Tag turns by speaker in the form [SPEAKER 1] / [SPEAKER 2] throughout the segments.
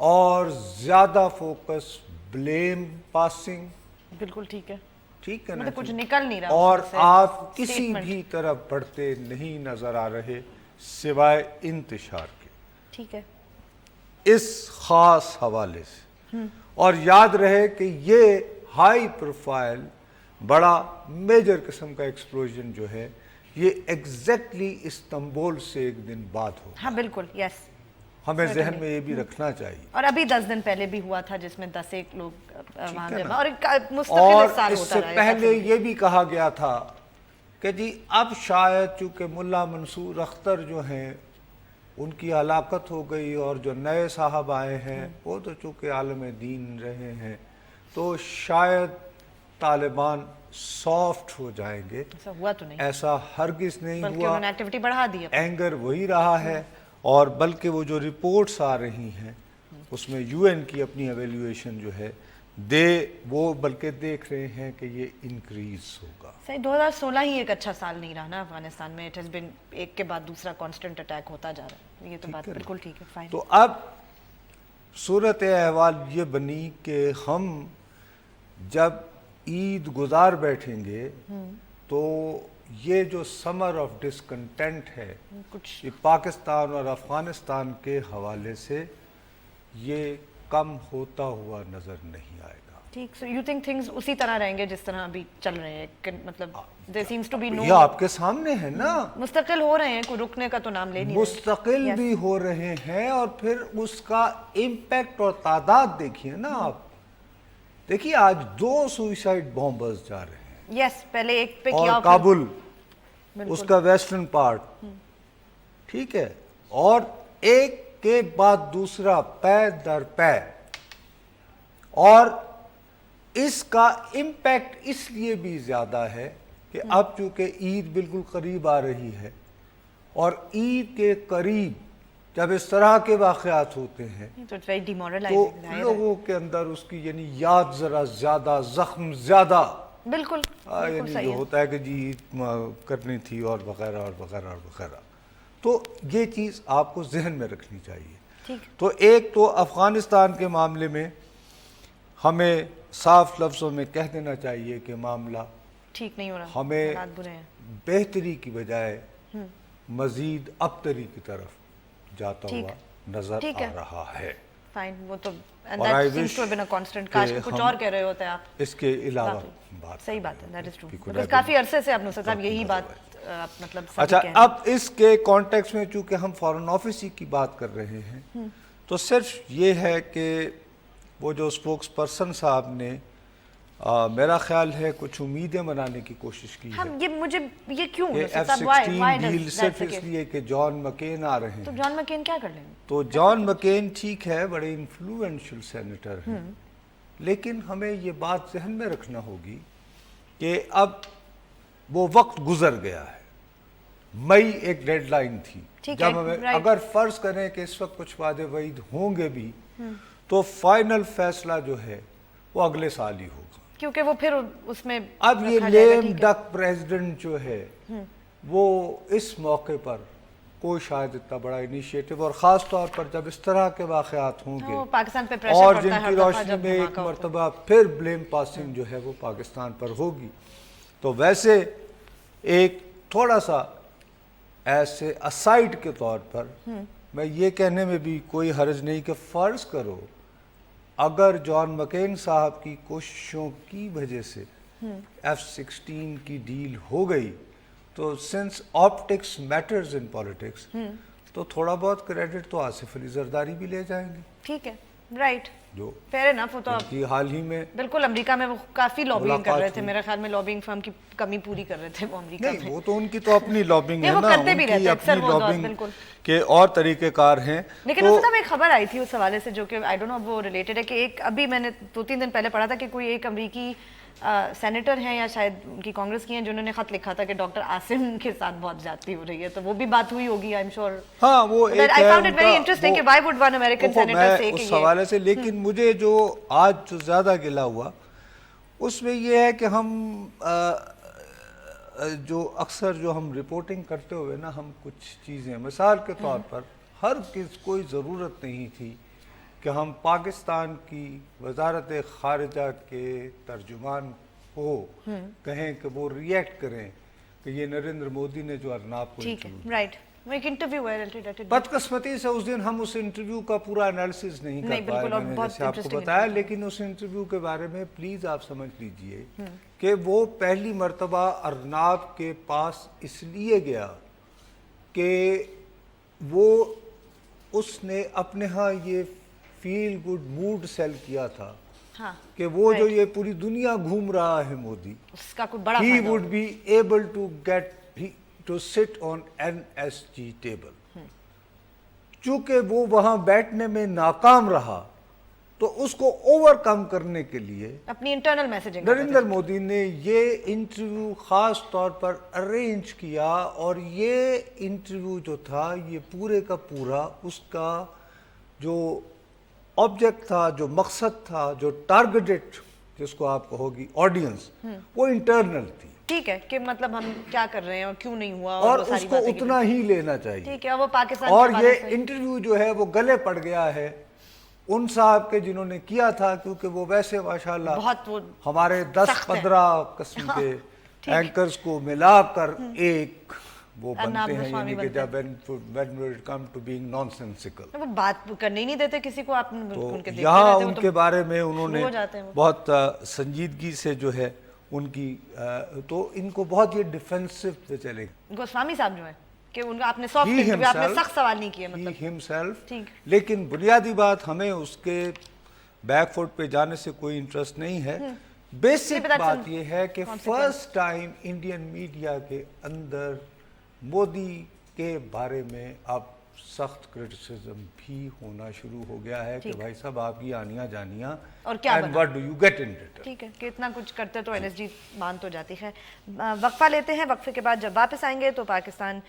[SPEAKER 1] اور زیادہ focus blame passing.
[SPEAKER 2] بالکل ٹھیک ہے.
[SPEAKER 1] ٹھیک ہے نا,
[SPEAKER 2] مطلب کچھ نکل نہیں رہا,
[SPEAKER 1] اور آپ کسی بھی طرف بڑھتے نہیں نظر آ رہے سوائے انتشار کے.
[SPEAKER 2] ٹھیک ہے.
[SPEAKER 1] اس خاص حوالے سے, اور یاد رہے کہ یہ ہائی پروفائل بڑا میجر قسم کا ایکسپلوژن جو ہے یہ ایگزیکٹلی استنبول سے ایک دن بعد ہو.
[SPEAKER 2] ہاں بالکل, یس,
[SPEAKER 1] ہمیں ذہن میں یہ بھی رکھنا چاہیے.
[SPEAKER 2] اور ابھی 10 دن پہلے بھی ہوا تھا جس میں 10 لوگ وہاں گئے, اور مستقل سال
[SPEAKER 1] اس
[SPEAKER 2] ہوتا
[SPEAKER 1] سے
[SPEAKER 2] رہا.
[SPEAKER 1] پہلے یہ بھی کہا گیا تھا کہ جی اب شاید چونکہ ملا منصور اختر جو ہیں ان کی ہلاکت ہو گئی اور جو نئے صاحب آئے ہیں وہ تو چونکہ عالم دین رہے ہیں تو شاید طالبان سافٹ ہو جائیں گے.
[SPEAKER 2] ایسا ہوا تو نہیں,
[SPEAKER 1] ایسا ہرگز نہیں
[SPEAKER 2] بلکہ
[SPEAKER 1] ہوا.
[SPEAKER 2] انہوں نے ایکٹیویٹی بڑھا دی.
[SPEAKER 1] اینگر وہی رہا ہے, اور بلکہ وہ جو رپورٹس آ رہی ہیں اس میں یو این کی اپنی ایویلیویشن جو ہے وہ بلکہ دیکھ رہے ہیں کہ یہ انکریز ہوگا.
[SPEAKER 2] صحیح, 2016 ہی ایک اچھا سال نہیں رہا نا افغانستان میں. اٹ ہیز بین ایک کے بعد دوسرا کانسٹنٹ اٹیک ہوتا جا رہا ہے. یہ تو بات بالکل ٹھیک ہے. فائن.
[SPEAKER 1] تو اب صورت احوال یہ بنی کہ ہم جب عید گزار بیٹھیں گے تو یہ جو سمر آف ڈسکنٹینٹ ہے یہ پاکستان اور افغانستان کے حوالے سے یہ کم ہوتا ہوا نظر نہیں آئے گا.
[SPEAKER 2] ٹھیک. سو یو تھنک تھنگز اسی طرح رہیں گے جس طرح ابھی چل رہے ہیں, مطلب there seems to be no,
[SPEAKER 1] یہ آپ کے سامنے ہے نا,
[SPEAKER 2] مستقل ہو رہے ہیں, کوئی رکنے کا تو نام لے نہیں رہے.
[SPEAKER 1] مستقل بھی ہو رہے ہیں, اور پھر اس کا امپیکٹ اور تعداد دیکھیے نا آپ. دیکھیے آج 2 سوئسائڈ بامبرز جا رہے ہیں.
[SPEAKER 2] یس, پہلے ایک پہ
[SPEAKER 1] اور
[SPEAKER 2] کیا,
[SPEAKER 1] کابل اس کا ویسٹرن پارٹ, ٹھیک ہے, اور ایک کے بعد دوسرا پے در پے. اور اس کا امپیکٹ اس لیے بھی زیادہ ہے کہ اب چونکہ عید بالکل قریب آ رہی ہے, اور عید کے قریب جب اس طرح کے واقعات ہوتے ہیں تو لوگوں کے اندر اس کی یعنی یاد ذرا زیادہ, زخم زیادہ,
[SPEAKER 2] بالکل
[SPEAKER 1] یعنی جو ہوتا ہے کہ جی عید کرنی تھی اور وغیرہ اور وغیرہ اور وغیرہ. تو یہ چیز آپ کو ذہن میں رکھنی چاہیے. تو ایک تو افغانستان کے معاملے میں ہمیں صاف لفظوں میں کہہ دینا چاہیے کہ معاملہ
[SPEAKER 2] ٹھیک نہیں ہو رہا,
[SPEAKER 1] ہمیں بہتری کی بجائے مزید ابتری کی طرف جاتا ہوا نظر آ رہا ہے.
[SPEAKER 2] فائن, وہ تو کچھ اور کہہ رہے ہوتے ہیں آپ
[SPEAKER 1] اس کے علاوہ بات.
[SPEAKER 2] صحیح بات ہے, دیٹ از ٹرو. کافی عرصے سے آپ نصرت صاحب یہی بات مطلب.
[SPEAKER 1] اچھا, اب اس کے کانٹیکس میں چونکہ ہم فارن آفس کی بات کر رہے ہیں تو صرف یہ ہے کہ وہ جو اسپوکس پرسن صاحب نے میرا خیال ہے کچھ امیدیں منانے کی کوشش کی ہے.
[SPEAKER 2] یہ مجھے یہ کیوں
[SPEAKER 1] F-16 ڈیل صرف اس لیے کہ جان مکین آ رہے ہیں.
[SPEAKER 2] تو جان مکین کیا کر لیں گے؟
[SPEAKER 1] تو جان مکین ٹھیک ہے, بڑے انفلوئنشل سینیٹر ہیں, لیکن ہمیں یہ بات ذہن میں رکھنا ہوگی کہ اب وہ وقت گزر گیا ہے. مئی ایک ڈیڈ لائن تھی جب ہمیں اگر فرض کریں کہ اس وقت کچھ وعدے وعید ہوں گے بھی تو فائنل فیصلہ جو ہے وہ اگلے سال ہی ہوگا,
[SPEAKER 2] کیونکہ وہ پھر اس میں
[SPEAKER 1] اب یہ لیم ڈک پریزیڈنٹ جو ہے وہ اس موقع پر کوئی شاید اتنا بڑا انیشیٹو, اور خاص طور پر جب اس طرح کے واقعات ہوں گے
[SPEAKER 2] پاکستان پہ
[SPEAKER 1] اور جن کی روشنی میں ایک مرتبہ پھر بلیم پاسنگ جو ہے وہ پاکستان پر ہوگی, تو ویسے ایک تھوڑا سا ایسے اسائڈ کے طور پر میں یہ کہنے میں بھی کوئی حرج نہیں کہ فرض کرو اگر جان مکین صاحب کی کوششوں کی وجہ سے F-16 کی ڈیل ہو گئی تو since optics matters in politics تو تھوڑا بہت کریڈٹ تو آصف علی زرداری بھی لے جائیں گے.
[SPEAKER 2] ٹھیک ہے, رائٹ,
[SPEAKER 1] جو
[SPEAKER 2] فیئر انف. وہ تو
[SPEAKER 1] حال ہی میں
[SPEAKER 2] بالکل امریکہ میں وہ کافی لابنگ کر رہے تھے, میرے خیال میں لابنگ فرم کی کمی پوری کر رہے تھے وہ امریکہ میں.
[SPEAKER 1] وہ تو ان کی تو اپنی لابنگ ہے نا,
[SPEAKER 2] ان کی اپنی
[SPEAKER 1] لابنگ کے اور طریقہ کار ہیں.
[SPEAKER 2] لیکن اس طرح ایک خبر آئی تھی اس حوالے سے جو کہ آئی ڈونٹ نو وہ ریلیٹڈ ہے کہ ایک ابھی میں نے 2-3 دن پہلے پڑھا تھا کہ کوئی ایک امریکی سینیٹر ہیں یا شاید ان کی کانگریس کی ہیں جنہوں نے خط لکھا تھا کہ ڈاکٹر عاصم کے ساتھ بہت زیادتی ہو رہی ہے, تو وہ بھی بات ہوئی ہوگی آئی ایم شیور.
[SPEAKER 1] ہاں, وہ ایک
[SPEAKER 2] I found it very interesting کہ why would one American senator say کہ
[SPEAKER 1] اس حوالے سے. لیکن مجھے جو آج جو زیادہ گلا ہوا اس میں یہ ہے کہ ہم جو اکثر جو ہم رپورٹنگ کرتے ہوئے نا ہم کچھ چیزیں مثال کے طور پر کوئی ضرورت نہیں تھی کہ ہم پاکستان کی وزارت خارجہ کے ترجمان کو کہیں کہ وہ ریئیکٹ کریں کہ یہ نریندر مودی نے جو ارناب کو
[SPEAKER 2] ٹھیک ہے رائٹ وہ ایک انٹرویو ہے
[SPEAKER 1] بدقسمتی سے اس دن ہم اس انٹرویو کا پورا انالیسس نہیں کر پائے میں نے جیسے آپ کو بتایا لیکن اس انٹرویو کے بارے میں پلیز آپ سمجھ لیجئے کہ وہ پہلی مرتبہ ارناب کے پاس اس لیے گیا کہ وہ اس نے اپنے ہاں یہ فیل گڈ موڈ سیل کیا تھا کہ وہ جو یہ پوری دنیا گھوم رہا ہے مودی
[SPEAKER 2] اس کا کوئی بڑا
[SPEAKER 1] he would be able to get to sit on NSG table چونکہ وہ وہاں بیٹھنے میں ناکام رہا تو اس کو اوور کم کرنے کے لیے
[SPEAKER 2] اپنی انٹرنل میسیجنگ
[SPEAKER 1] نریندر مودی نے یہ انٹرویو خاص طور پر ارینج کیا اور یہ انٹرویو جو تھا یہ پورے کا پورا اس کا جو آبجیکٹ تھا جو مقصد تھا جو ٹارگیٹڈ جس کو آپ کہو گی آڈینس وہ انٹرنل تھی
[SPEAKER 2] ٹھیک ہے کہ مطلب ہم کیا کر رہے ہیں اور کیوں نہیں ہوا
[SPEAKER 1] اور اس کو اتنا ہی لینا چاہیے
[SPEAKER 2] ٹھیک ہے وہ پاکستان
[SPEAKER 1] اور یہ انٹرویو جو ہے وہ گلے پڑ گیا ہے ان صاحب کے جنہوں نے کیا تھا کیونکہ وہ ویسے ماشاءاللہ
[SPEAKER 2] بہت
[SPEAKER 1] ہمارے 10-15 قسم کے اینکرز کو ملا کر ایک وہ بنتے ہیں یعنی کہ جب when it come to being nonsensical
[SPEAKER 2] وہ بات کرنے ہی نہیں دیتے کسی کو آپ ان کے
[SPEAKER 1] یہاں ان کے بارے میں انہوں نے بہت سنجیدگی سے جو ہے ان کی تو ان کو بہت یہ ڈیفینسو پہ چلے
[SPEAKER 2] گوسوامی صاحب جو ہیں کہ ان کا آپ نے سافٹ انٹرویو آپ نے سخت سوال نہیں کیے مطلب
[SPEAKER 1] himself لیکن بنیادی بات ہمیں اس کے بیک فوٹ پہ جانے سے کوئی انٹرسٹ نہیں ہے بیسک بات یہ ہے کہ فرسٹ ٹائم انڈین میڈیا کے اندر مودی کے بارے میں اب سخت کرٹیسزم بھی ہونا شروع ہو گیا ہے کہ بھائی صاحب آپ کی آنیاں جانیاں
[SPEAKER 2] اور کیا
[SPEAKER 1] and what do you get in return
[SPEAKER 2] ٹھیک ہے کہ اتنا کچھ کرتے تو NSG مان تو جاتی ہے وقفہ لیتے ہیں وقفے کے بعد جب واپس آئیں گے تو پاکستان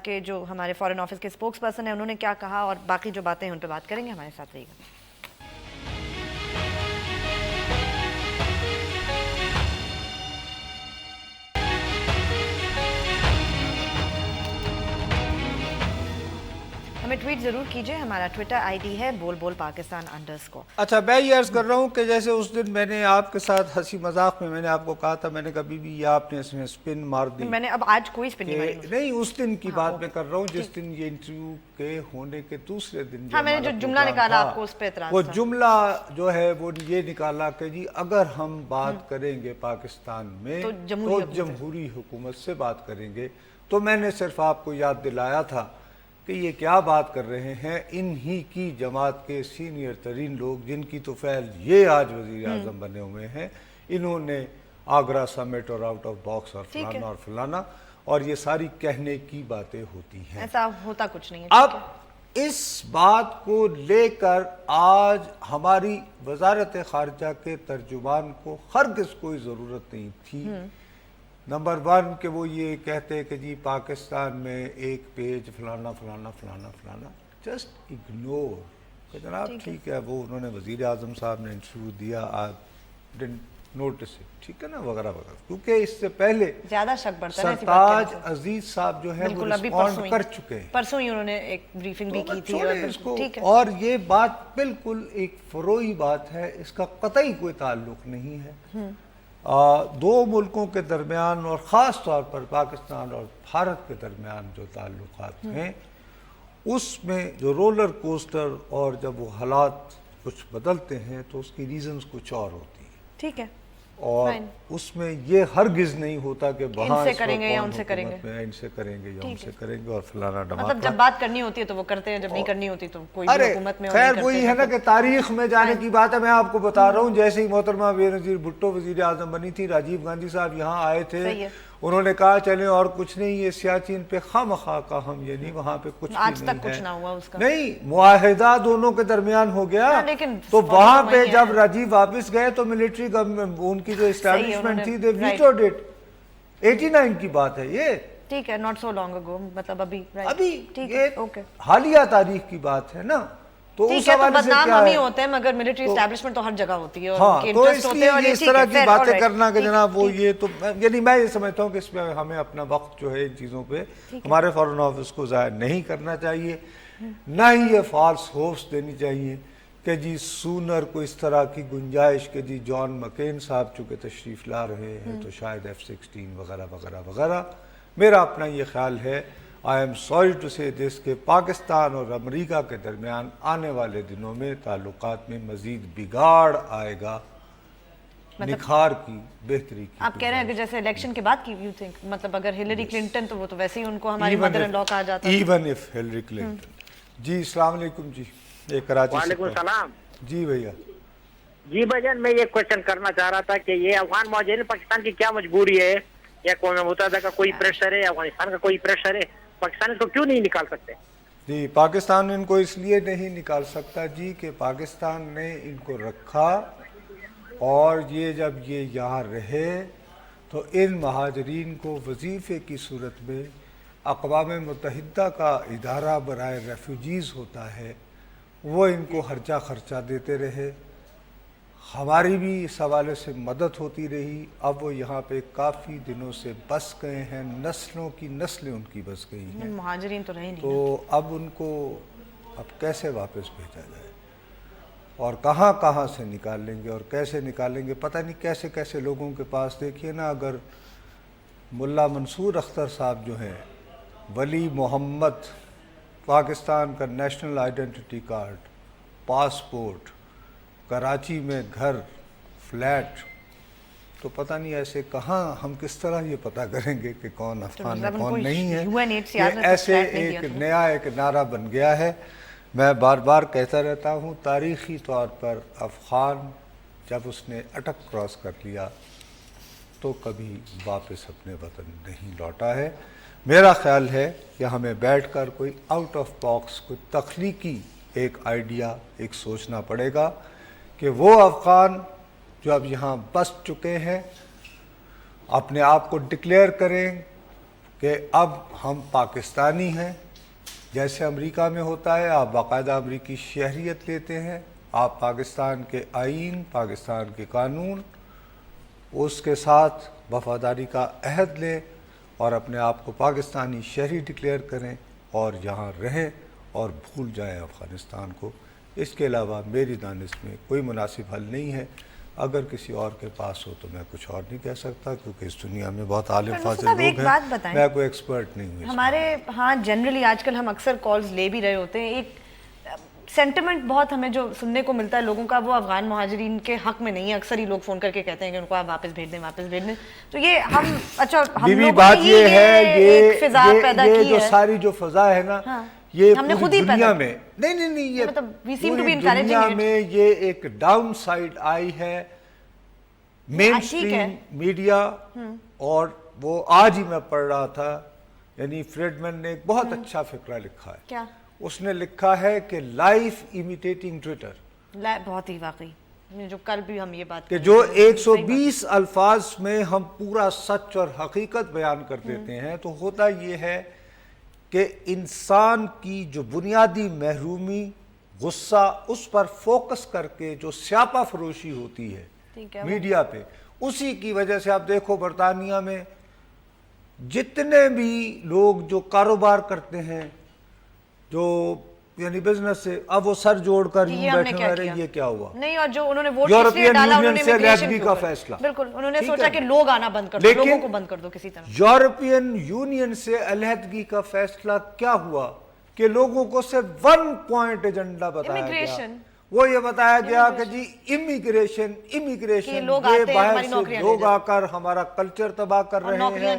[SPEAKER 2] کے جو ہمارے فارن آفس کے سپوکس پرسن ہیں انہوں نے کیا کہا اور باقی جو باتیں ہیں ان پہ بات کریں گے ہمارے ساتھ رہیے گا ہمیں ٹویٹ ضرور کیجئے ہمارا ٹویٹر آئی ڈی ہے بول بول پاکستان _
[SPEAKER 1] اچھا میں یہ عرض کر رہا ہوں کہ جیسے اس دن میں نے آپ کے ساتھ ہنسی مذاق میں نے آپ کو کہا تھا میں نے کبھی بھی یہ آپ نے اس میں سپن مار دی
[SPEAKER 2] میں نے اب آج کوئی سپن
[SPEAKER 1] نہیں اس دن کی بات میں کر رہا ہوں جس دن یہ انٹرویو کے ہونے کے دوسرے دن
[SPEAKER 2] میں نے جو جملہ نکالا آپ کو اس پہ اعتراض
[SPEAKER 1] وہ جملہ جو ہے وہ یہ نکالا کہ جی اگر ہم بات کریں گے پاکستان میں تو جمہوری حکومت سے بات کریں گے تو میں نے صرف آپ کو یاد دلایا تھا کہ یہ کیا بات کر رہے ہیں انہی کی جماعت کے سینئر ترین لوگ جن کی تو فعل یہ آج وزیر اعظم بنے ہوئے ہیں انہوں نے آگرہ سمٹ اور آؤٹ آف باکس اور فلانا اور فلانا اور یہ ساری کہنے کی باتیں ہوتی ہیں
[SPEAKER 2] ایسا ہوتا کچھ نہیں ہے
[SPEAKER 1] اب اس بات کو لے کر آج ہماری وزارت خارجہ کے ترجمان کو ہرگز کوئی ضرورت نہیں تھی نمبر 1 کہ وہ یہ کہتے کہ جی پاکستان میں ایک پیج فلانا فلانا فلانا فلانا جسٹ اگنور کہ جناب ٹھیک ہے وہ انہوں نے وزیر اعظم صاحب نے انٹرویو دیا آپ نوٹس ٹھیک ہے نا وغیرہ وغیرہ کیونکہ اس سے پہلے
[SPEAKER 2] زیادہ شک بڑھتا ہے
[SPEAKER 1] سرتاج عزیز صاحب جو ہے وہ رسپونڈ کر چکے ہیں
[SPEAKER 2] پرسوں ہی انہوں نے ایک بریفنگ بھی کی تھی
[SPEAKER 1] اور یہ بات بالکل ایک فروئی بات ہے اس کا قطعی کوئی تعلق نہیں ہے دو ملکوں کے درمیان اور خاص طور پر پاکستان اور بھارت کے درمیان جو تعلقات ہیں اس میں جو رولر کوسٹر اور جب وہ حالات کچھ بدلتے ہیں تو اس کی ریزنز کچھ اور ہوتی ہیں
[SPEAKER 2] ٹھیک ہے
[SPEAKER 1] اور اس میں یہ ہرگز نہیں ہوتا کہ
[SPEAKER 2] ان سے کریں گے یا ان سے کریں گے
[SPEAKER 1] ان سے کریں گے یا ان سے کریں گے اور فلانا ڈمانا
[SPEAKER 2] مطلب جب بات کرنی ہوتی ہے تو وہ کرتے ہیں جب نہیں کرنی ہوتی تو کوئی بھی حکومت میں
[SPEAKER 1] خیر وہی ہے نا کہ تاریخ میں جانے کی بات ہے میں آپ کو بتا رہا ہوں جیسے ہی محترمہ بینظیر بھٹو وزیر اعظم بنی تھی راجیو گاندھی صاحب یہاں آئے تھے انہوں نے کہا چلیں اور کچھ نہیں یہ سیاچین پہ خواہ کا ہم یہ نہیں وہاں پہ کچھ
[SPEAKER 2] آج تک کچھ نہ ہوا اس کا
[SPEAKER 1] نہیں معاہدہ دونوں کے درمیان ہو گیا تو وہاں پہ جب راجیو واپس گئے تو ملٹری گورنمنٹ ان کی جو اسٹیبلشمنٹ تھی they vetoed it 89 کی بات ہے یہ
[SPEAKER 2] ٹھیک ہے not so long ago مطلب ابھی
[SPEAKER 1] یہ حالیہ تاریخ کی بات ہے نا تو اس حوالے سے
[SPEAKER 2] بدنام ہم ہی ہوتے ہیں مگر ملٹری اسٹیبلشمنٹ تو ہر جگہ ہوتی ہے
[SPEAKER 1] ہاں تو اس لیے اس طرح کی باتیں کرنا کہ جناب وہ یہ تو یعنی میں یہ سمجھتا ہوں کہ اس میں ہمیں اپنا وقت جو ہے ان چیزوں پہ ہمارے فارن آفس کو ضائع نہیں کرنا چاہیے نہ ہی یہ فالس ہوپس دینی چاہیے کہ جی سونر کو اس طرح کی گنجائش کہ جی جان مکین صاحب چونکہ تشریف لا رہے ہیں تو شاید F-16 وغیرہ وغیرہ وغیرہ. میرا اپنا یہ خیال ہے آئی ایم سوری ٹو سے دس کہ پاکستان اور امریکہ کے درمیان آنے والے دنوں میں تعلقات میں مزید بگاڑ آئے گا, نکھار کی بہتری کی.
[SPEAKER 2] آپ کہہ رہے ہیں کہ جیسے الیکشن کے بعد کی یو تھنک مطلب اگر ہلری کلنٹن تو وہ تو ویسے ہی ان کو ہماری مدر ان لا کہا جاتا ہے.
[SPEAKER 1] Even of Hillary Clinton. جی السلام علیکم. جی یہ کراچی سے.
[SPEAKER 3] وعلیکم السلام.
[SPEAKER 1] جی بھیا.
[SPEAKER 3] جی بھجن میں یہ کوشچن کرنا چاہ رہا تھا کہ یہ افغان مہاجرین پاکستان کی کیا مجبوری ہے, یا اقوام متحدہ کا کوئی پریشر ہے, افغانستان کا کوئی پریشر ہے, پاکستان اس کو کیوں نہیں نکال سکتے؟
[SPEAKER 1] جی پاکستان ان کو اس لیے نہیں نکال سکتا جی کہ پاکستان نے ان کو رکھا, اور یہ جب یہ یہاں رہے تو ان مہاجرین کو وظیفے کی صورت میں اقوام متحدہ کا ادارہ برائے ریفیوجیز ہوتا ہے, وہ ان کو خرچہ خرچہ دیتے رہے. ہماری بھی اس حوالے سے مدد ہوتی رہی. اب وہ یہاں پہ کافی دنوں سے بس گئے ہیں, نسلوں کی نسلیں ان کی بس گئی ہیں.
[SPEAKER 2] مہاجرین تو رہے نہیں.
[SPEAKER 1] تو اب ان کو اب کیسے واپس بھیجا جائے اور کہاں کہاں سے نکال لیں گے اور کیسے نکالیں گے, پتہ نہیں کیسے کیسے لوگوں کے پاس. دیکھیے نا, اگر ملا منصور اختر صاحب جو ہیں, ولی محمد, پاکستان کا national identity card, passport, Karachi میں گھر, فلیٹ, تو پتہ نہیں ایسے کہاں ہم کس طرح یہ پتہ کریں گے کہ کون افغان ہے کون نہیں ہے. یہ ایسے ایک نیا ایک نعرہ بن گیا ہے. میں بار بار کہتا رہتا ہوں, تاریخی طور پر افغان جب اس نے اٹک کراس کر لیا تو کبھی واپس اپنے وطن نہیں لوٹا ہے. میرا خیال ہے کہ ہمیں بیٹھ کر کوئی آؤٹ آف باکس, کوئی تخلیقی ایک آئیڈیا, ایک سوچنا پڑے گا کہ وہ افغان جو اب یہاں بس چکے ہیں اپنے آپ کو ڈکلیئر کریں کہ اب ہم پاکستانی ہیں. جیسے امریکہ میں ہوتا ہے, آپ باقاعدہ امریکی شہریت لیتے ہیں, آپ پاکستان کے آئین, پاکستان کے قانون, اس کے ساتھ وفاداری کا عہد لیں اور اپنے آپ کو پاکستانی شہری ڈکلیئر کریں اور یہاں رہیں اور بھول جائیں افغانستان کو. اس کے علاوہ میری دانش میں کوئی مناسب حل نہیں ہے. اگر کسی اور کے پاس ہو تو میں کچھ اور نہیں کہہ سکتا, کیونکہ اس دنیا میں بہت عالم فاضل لوگ ہیں, میں کوئی ایکسپرٹ نہیں ہوں.
[SPEAKER 2] ہمارے ہاں جنرلی آج کل ہم اکثر کالز لے بھی رہے ہوتے ہیں, ایک سینٹیمنٹ بہت ہمیں جو سننے کو ملتا ہے لوگوں کا, وہ افغان مہاجرین کے حق میں نہیں ہے. اکثر ہی لوگ فون کر کے کہتے ہیں کہ ان کو آپ واپس بھیج دیں, واپس بھیج دیں. تو یہ ہم اچھا ہم لوگوں
[SPEAKER 1] بات یہ ہے,
[SPEAKER 2] یہ فضا پیدا کی ہے,
[SPEAKER 1] جو ساری جو فضا ہے نا, یہ
[SPEAKER 2] ہم نے خود ہی
[SPEAKER 1] دنیا میں نہیں یہ پوری دنیا میں یہ ایک ڈاؤن سائڈ آئی ہے مین اسٹریم میڈیا. اور وہ آج ہی میں پڑھ رہا تھا, یعنی فریڈمن نے ایک بہت اچھا فقرہ لکھا ہے.
[SPEAKER 2] کیا
[SPEAKER 1] اس نے لکھا ہے کہ لائف امیٹیٹنگ ٹویٹر,
[SPEAKER 2] بہت ہی واقعی جو کل بھی ہم یہ بات
[SPEAKER 1] کہ جو 120 الفاظ میں ہم پورا سچ اور حقیقت بیان کر دیتے ہیں, تو ہوتا یہ ہے کہ انسان کی جو بنیادی محرومی, غصہ, اس پر فوکس کر کے جو سیاپا فروشی ہوتی ہے میڈیا پہ, اسی کی وجہ سے آپ دیکھو برطانیہ میں جتنے بھی لوگ جو کاروبار کرتے ہیں, جو یعنی بزنس سے, اب وہ سر جوڑ کر یوں بیٹھے ہوئے رہے, یہ کیا ہوا نہیں. اور جو انہوں نے ووٹ اس لیے ڈالا, انہوں نے امیگریشن کا فیصلہ, بالکل انہوں نے سوچا کہ لوگ آنا بند کر دو, لوگوں کو بند کر دو کسی طرح. یورپین یونین سے علیحدگی کا فیصلہ کیا ہوا کہ لوگوں کو صرف 1 پوائنٹ ایجنڈا بتایا گیا, وہ یہ بتایا گیا کہ جی امیگریشن, یہ باہر سے لوگ آ کر ہمارا کلچر تباہ کر رہے ہیں,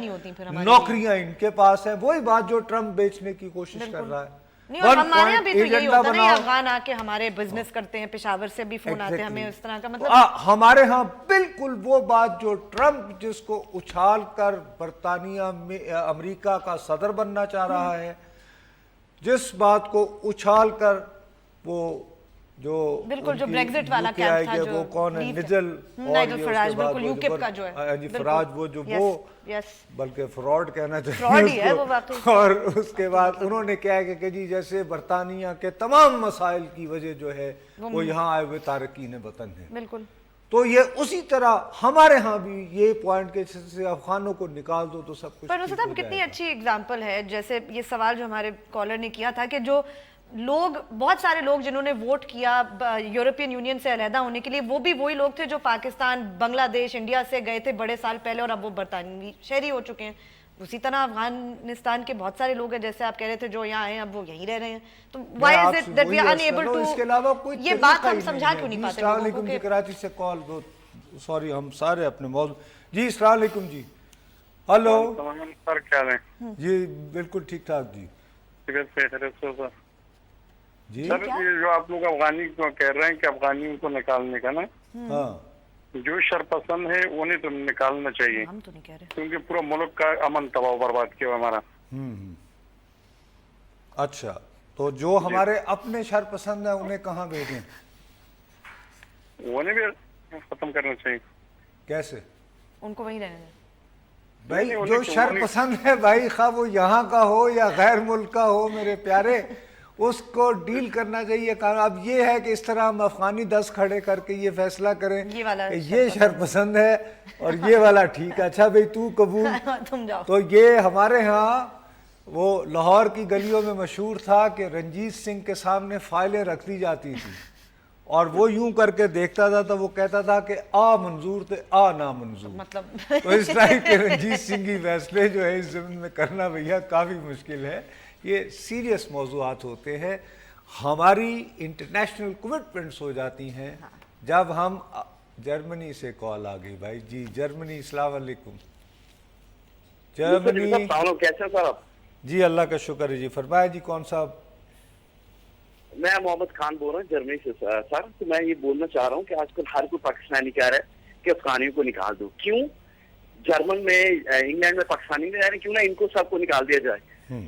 [SPEAKER 1] نوکریاں ان کے پاس ہیں. وہی بات جو ٹرمپ بیچنے کی کوشش کر رہا ہے. ہمارے یہاں بھی تو یہی ہوتا ہے نا, افغان آ کے ہمارے بزنس کرتے ہیں, پشاور سے بھی فون آتے ہیں ہمیں اس طرح کا. مطلب ہمارے ہاں بالکل وہ بات جو ٹرمپ جس کو اچھال کر برطانیہ میں امریکہ کا صدر بننا چاہ رہا ہے, جس بات کو اچھال کر وہ جو
[SPEAKER 2] بالکل جو بریگزٹ والا کیمپ تھا, جو
[SPEAKER 1] وہ کون ہے, نائجل
[SPEAKER 2] فراج, بالکل یوکپ کا جو ہے,
[SPEAKER 1] فراج, وہ جو وہ بلکہ فراڈ کہنا چاہیے, اور اس کے بعد انہوں نے کہا کہ جی جیسے برطانیہ کے تمام مسائل کی وجہ جو ہے وہ یہاں آئے ہوئے تارکین وطن ہیں. بالکل. تو یہ اسی طرح ہمارے ہاں بھی یہ پوائنٹ کے سے افغانوں کو نکال دو تو سب کچھ.
[SPEAKER 2] پر صاحب کتنی اچھی اگزامپل ہے, جیسے یہ سوال جو ہمارے کالر نے کیا تھا کہ جو لوگ بہت سارے لوگ جنہوں نے ووٹ کیا یورپین یونین سے علیحدہ ہونے کے لیے وہ بھی وہی لوگ تھے جو پاکستان بنگلہ دیش انڈیا سے گئے تھے بڑے سال پہلے اور اب وہ برطانوی شہری ہو چکے ہیں. اسی طرح افغانستان کے بہت سارے لوگ ہیں جیسے آپ کہہ رہے تھے جو یہاں آئے ہیں اب وہ یہیں رہ رہے ہیں. تو why is it that we are unable to,
[SPEAKER 1] اس کے علاوہ کوئی
[SPEAKER 2] یہ بات ہم سمجھا کیوں نہیں پاتے
[SPEAKER 1] السلام
[SPEAKER 2] لوگوں
[SPEAKER 1] علیکم
[SPEAKER 2] کو
[SPEAKER 1] جی,
[SPEAKER 2] کہ
[SPEAKER 1] کراچی سے کال, سوری ہم سارے اپنے موضوع. جی السلام علیکم جی. ہلو
[SPEAKER 4] سر کیا ہے
[SPEAKER 1] جی بالکل ٹھیک ٹھاک جی. جی
[SPEAKER 4] سر یہ جو آپ لوگ افغانی کو کہہ رہے ہیں کہ افغانیوں کو نکالنے کا نا,
[SPEAKER 1] ہاں
[SPEAKER 4] جو شرپسند ہے انہیں تو نکالنا چاہیے
[SPEAKER 2] ہم تو نہیں کہہ رہے.
[SPEAKER 4] کیونکہ پورا ملک کا امن تباہ و برباد کیا ہمارا.
[SPEAKER 1] اچھا تو جو ہمارے اپنے شر پسند ہیں انہیں کہاں بھیجیں؟
[SPEAKER 4] انہیں بھی ختم کرنا چاہیے.
[SPEAKER 1] کیسے
[SPEAKER 2] ان کو وہیں رہنے دیں.
[SPEAKER 1] بھائی جو شر پسند ہے بھائی خواہ وہ یہاں کا ہو یا غیر ملک کا ہو میرے پیارے, اس کو ڈیل کرنا چاہیے. اب یہ ہے کہ اس طرح ہم افغانی 10 کھڑے کر کے یہ فیصلہ کریں کہ یہ شر پسند ہے اور یہ والا ٹھیک ہے, اچھا بھائی تو قبول.
[SPEAKER 2] تم جاؤ.
[SPEAKER 1] تو یہ ہمارے ہاں وہ لاہور کی گلیوں میں مشہور تھا کہ رنجیت سنگھ کے سامنے فائلیں رکھ دی جاتی تھی اور وہ یوں کر کے دیکھتا تھا تو وہ کہتا تھا کہ آ منظور تھے آ نامنظور.
[SPEAKER 2] مطلب
[SPEAKER 1] تو اس طرح کے رنجیت سنگھ کی فیصلے جو ہے اس زمین میں کرنا بھیا کافی مشکل ہے. یہ سیریس موضوعات ہوتے ہیں, ہماری انٹرنیشنل کمٹمنٹس ہو جاتی ہیں. جب ہم جرمنی سے کال آ گئی بھائی. جی جرمنی, السلام علیکم. جرمنی
[SPEAKER 5] کیسے سر آپ؟
[SPEAKER 1] جی اللہ کا شکر ہے جی, فرمائے جی کون صاحب.
[SPEAKER 5] میں محمد خان بول رہا ہوں جرمنی سے سر. تو میں یہ بولنا چاہ رہا ہوں کہ آج کل ہر کوئی پاکستانی کہہ رہا ہے کہ افغانیوں کو نکال دو. کیوں جرمن میں انگلینڈ میں پاکستانی نہیں رہ رہے, کیوں نہ ان کو سب کو نکال دیا جائے.